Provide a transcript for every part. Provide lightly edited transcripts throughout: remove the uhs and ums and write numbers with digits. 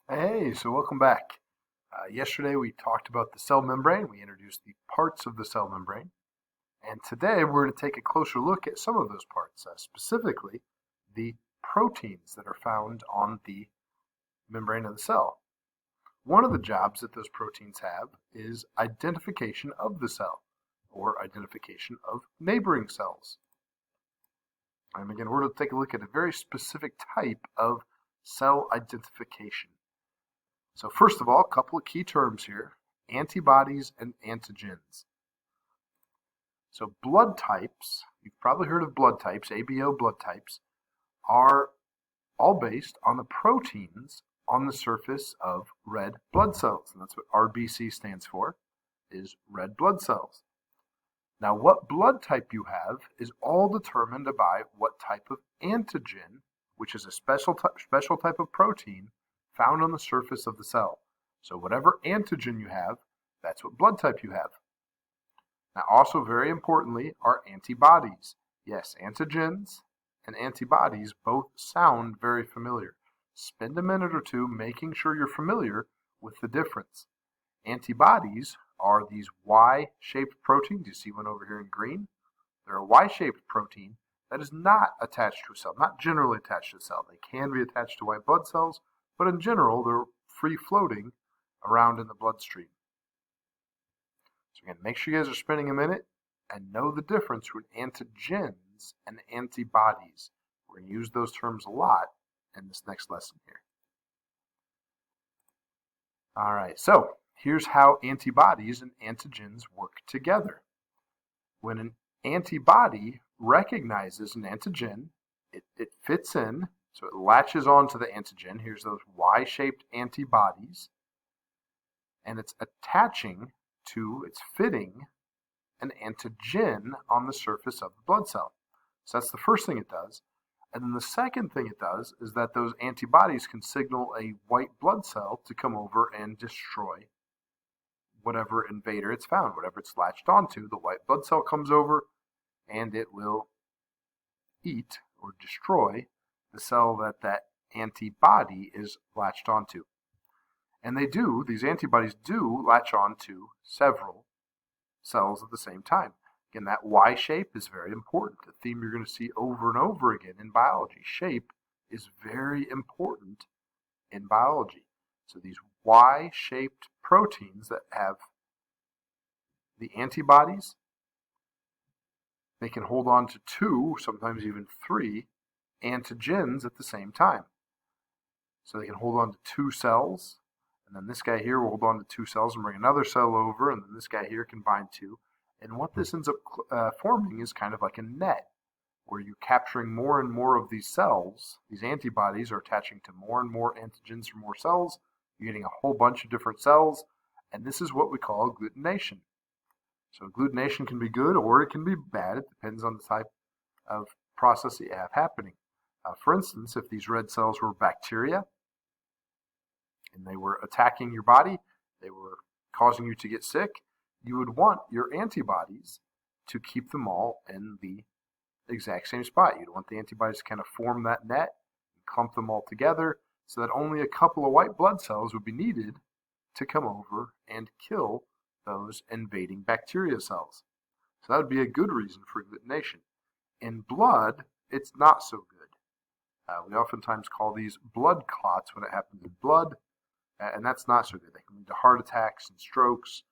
Hey, so welcome back. Yesterday we talked about the cell membrane. We introduced the parts of the cell membrane. And today we're going to take a closer look at some of those parts, specifically the proteins that are found on the membrane of the cell. One of the jobs that those proteins have is identification of the cell or identification of neighboring cells. And again, we're going to take a look at a very specific type of cell identification. So first of all, a couple of key terms here, antibodies and antigens. So blood types, you've probably heard of blood types, ABO blood types, are all based on the proteins on the surface of red blood cells. And that's what RBC stands for, is red blood cells. Now what blood type you have is all determined by what type of antigen, which is a special type of protein found on the surface of the cell. So whatever antigen you have, that's what blood type you have. Now also very importantly are antibodies. Yes, antigens and antibodies both sound very familiar. Spend a minute or two making sure you're familiar with the difference. Antibodies are these Y-shaped proteins. You see one over here in green? They're a Y-shaped protein that is not attached to a cell, not generally attached to a cell. They can be attached to white blood cells, but in general, they're free floating around in the bloodstream. So again, make sure you guys are spending a minute and know the difference between antigens and antibodies. We're going to use those terms a lot in this next lesson here. All right, so here's how antibodies and antigens work together. When an antibody recognizes an antigen, it fits in. So it latches onto the antigen. Here's those Y-shaped antibodies. And it's attaching to, it's fitting an antigen on the surface of the blood cell. So that's the first thing it does. And then the second thing it does is that those antibodies can signal a white blood cell to come over and destroy whatever invader it's found, whatever it's latched onto. The white blood cell comes over and it will eat or destroy the cell that antibody is latched onto. And these antibodies do latch onto several cells at the same time. Again, that Y shape is very important. A theme you're going to see over and over again in biology. Shape is very important in biology. So these Y-shaped proteins that have the antibodies, they can hold on to two, sometimes even three, antigens at the same time. So they can hold on to two cells, and then this guy here will hold on to two cells and bring another cell over, and then this guy here can bind two. And what this ends up forming is kind of like a net, where you're capturing more and more of these cells. These antibodies are attaching to more and more antigens from more cells. You're getting a whole bunch of different cells, and this is what we call agglutination. So agglutination can be good or it can be bad. It depends on the type of process that you have happening. For instance, if these red cells were bacteria and they were attacking your body, they were causing you to get sick, you would want your antibodies to keep them all in the exact same spot. You'd want the antibodies to kind of form that net and clump them all together so that only a couple of white blood cells would be needed to come over and kill those invading bacteria cells. So that would be a good reason for agglutination. In blood, it's not so good. We oftentimes call these blood clots when it happens in blood, and that's not so good. They can lead to heart attacks and strokes.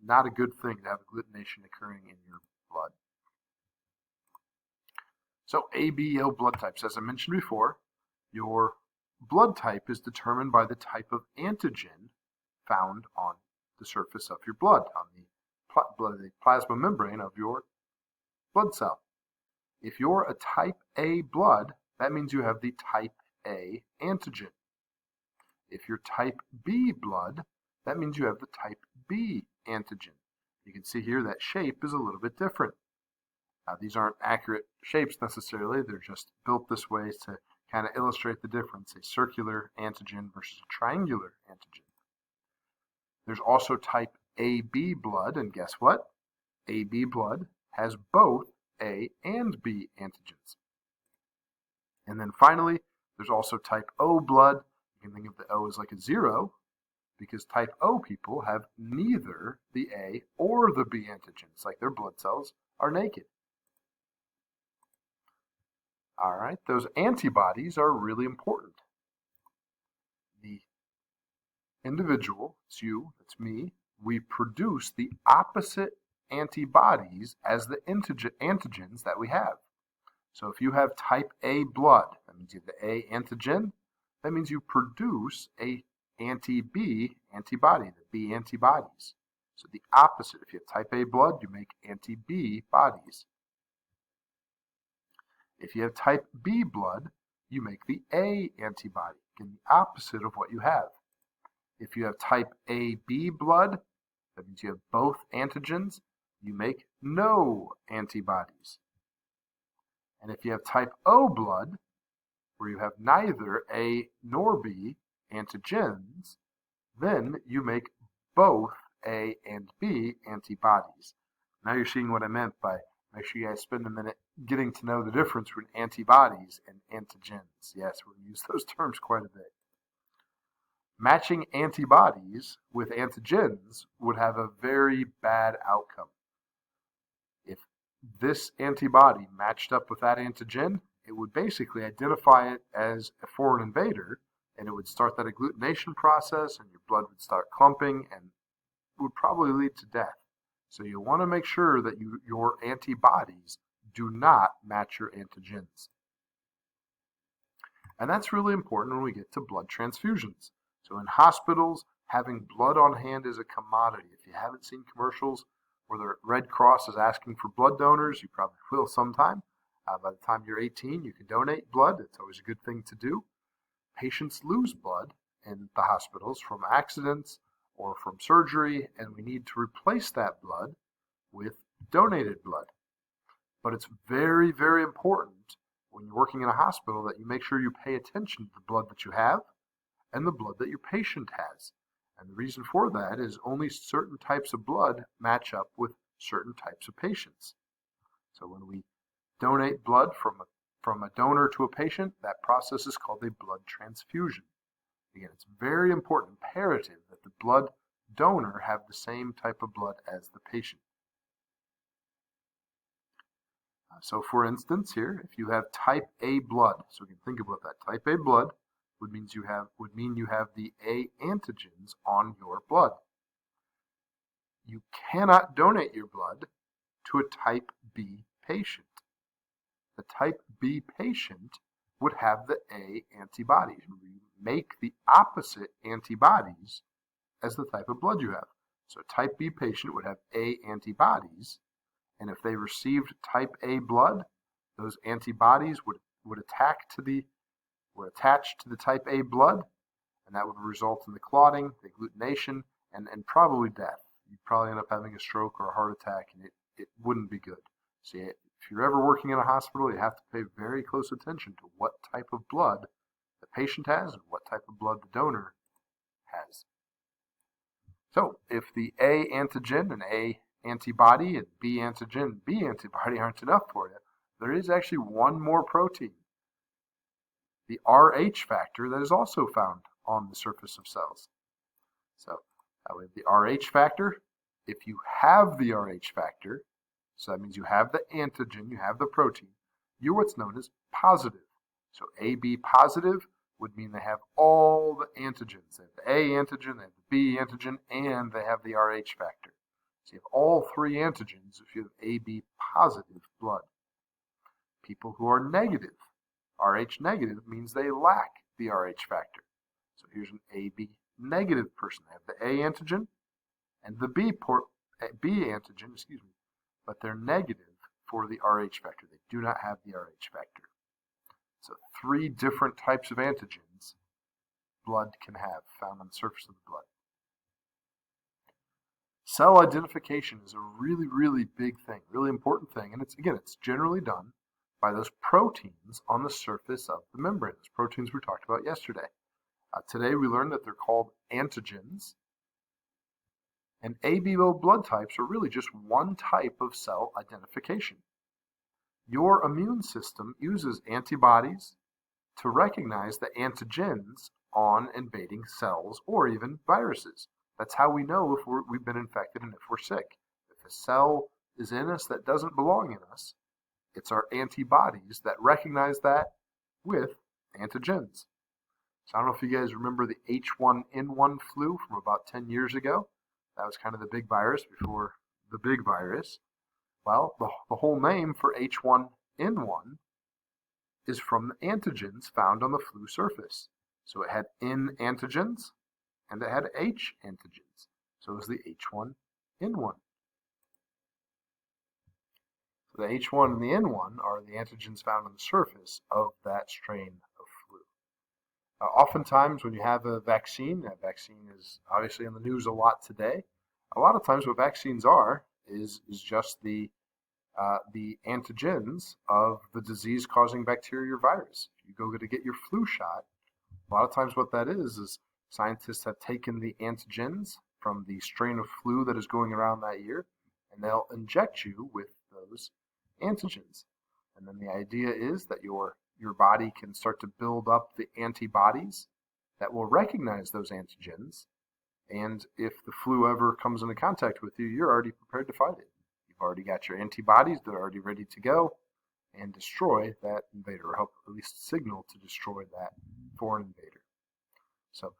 Not a good thing to have agglutination occurring in your blood. So ABO blood types, as I mentioned before, your blood type is determined by the type of antigen found on the surface of your blood, on the plasma membrane of your blood cell. If you're a type A blood, that means you have the type A antigen. If you're type B blood, that means you have the type B antigen. You can see here that shape is a little bit different. These aren't accurate shapes necessarily, they're just built this way to kind of illustrate the difference, a circular antigen versus a triangular antigen. There's also type AB blood, and guess what? AB blood has both A and B antigens. And then finally, there's also type O blood. You can think of the O as like a 0 because type O people have neither the A or the B antigens, like their blood cells are naked. All right, those antibodies are really important. The individual, it's you, it's me, we produce the opposite antibodies as the antigens that we have. So if you have type A blood, that means you have the A antigen, that means you produce a anti-B antibody, the B antibodies. So the opposite, if you have type A blood, you make anti-B bodies. If you have type B blood, you make the A antibody, again, the opposite of what you have. If you have type AB blood, that means you have both antigens, you make no antibodies. And if you have type O blood, where you have neither A nor B antigens, then you make both A and B antibodies. Now you're seeing what I meant by, make sure you guys spend a minute getting to know the difference between antibodies and antigens. Yes, we're going to use those terms quite a bit. Matching antibodies with antigens would have a very bad outcome. If this antibody matched up with that antigen, it would basically identify it as a foreign invader, and it would start that agglutination process, and your blood would start clumping, and would probably lead to death. So you want to make sure that your antibodies do not match your antigens. And that's really important when we get to blood transfusions. So in hospitals, having blood on hand is a commodity. If you haven't seen commercials where the Red Cross is asking for blood donors, you probably will sometime. By the time you're 18, you can donate blood. It's always a good thing to do. Patients lose blood in the hospitals from accidents or from surgery, and we need to replace that blood with donated blood. But it's very, very important when you're working in a hospital that you make sure you pay attention to the blood that you have and the blood that your patient has. And the reason for that is only certain types of blood match up with certain types of patients. So when we donate blood from a donor to a patient, that process is called a blood transfusion. Again, it's very important, imperative, that the blood donor have the same type of blood as the patient. So for instance here, if you have type A blood, so we can think about that. Type A blood would mean you have the A antigens on your blood. You cannot donate your blood to a type B patient. The type B patient would have the A antibodies. We make the opposite antibodies as the type of blood you have. So a type B patient would have A antibodies, and if they received type A blood, those antibodies would attach to the type A blood, and that would result in the clotting, the agglutination, and probably death. You'd probably end up having a stroke or a heart attack, and it wouldn't be good. So if you're ever working in a hospital, you have to pay very close attention to what type of blood the patient has and what type of blood the donor has. So if the A antigen and A antibody and B antigen and B antibody aren't enough for you, there is actually one more protein, the Rh factor, that is also found on the surface of cells. So we have the Rh factor. If you have the Rh factor, so that means you have the antigen, you have the protein, you're what's known as positive. So AB positive would mean they have all the antigens. They have the A antigen, they have the B antigen, and they have the Rh factor. So you have all three antigens if you have AB positive blood. People who are negative, Rh negative, means they lack the Rh factor. So here's an AB negative person. They have the A antigen and the B antigen, but they're negative for the Rh factor. They do not have the Rh factor. So three different types of antigens blood can have found on the surface of the blood. Cell identification is a really, really big thing, really important thing, and it's generally done by those proteins on the surface of the membrane, those proteins we talked about yesterday. Today we learned that they're called antigens, and ABO blood types are really just one type of cell identification. Your immune system uses antibodies to recognize the antigens on invading cells or even viruses. That's how we know if we've been infected and if we're sick. If a cell is in us that doesn't belong in us, it's our antibodies that recognize that with antigens. So I don't know if you guys remember the H1N1 flu from about 10 years ago. That was kind of the big virus before the big virus. Well, the whole name for H1N1 is from the antigens found on the flu surface. So it had N antigens and it had H antigens. So it was the H1N1. So the H1 and the N1 are the antigens found on the surface of that strain of flu. Oftentimes when you have a vaccine, that vaccine is obviously in the news a lot today. A lot of times what vaccines are is just the antigens of the disease-causing bacteria or virus. If you go to get your flu shot, a lot of times what that is scientists have taken the antigens from the strain of flu that is going around that year, and they'll inject you with those antigens. And then the idea is that your body can start to build up the antibodies that will recognize those antigens. And if the flu ever comes into contact with you, you're already prepared to fight it. You've already got your antibodies that are already ready to go and destroy that invader, or help at least signal to destroy that foreign invader. So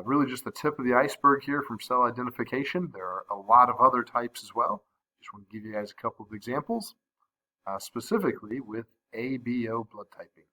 really just the tip of the iceberg here from cell identification. There are a lot of other types as well. Just want to give you guys a couple of examples, specifically with ABO blood typing.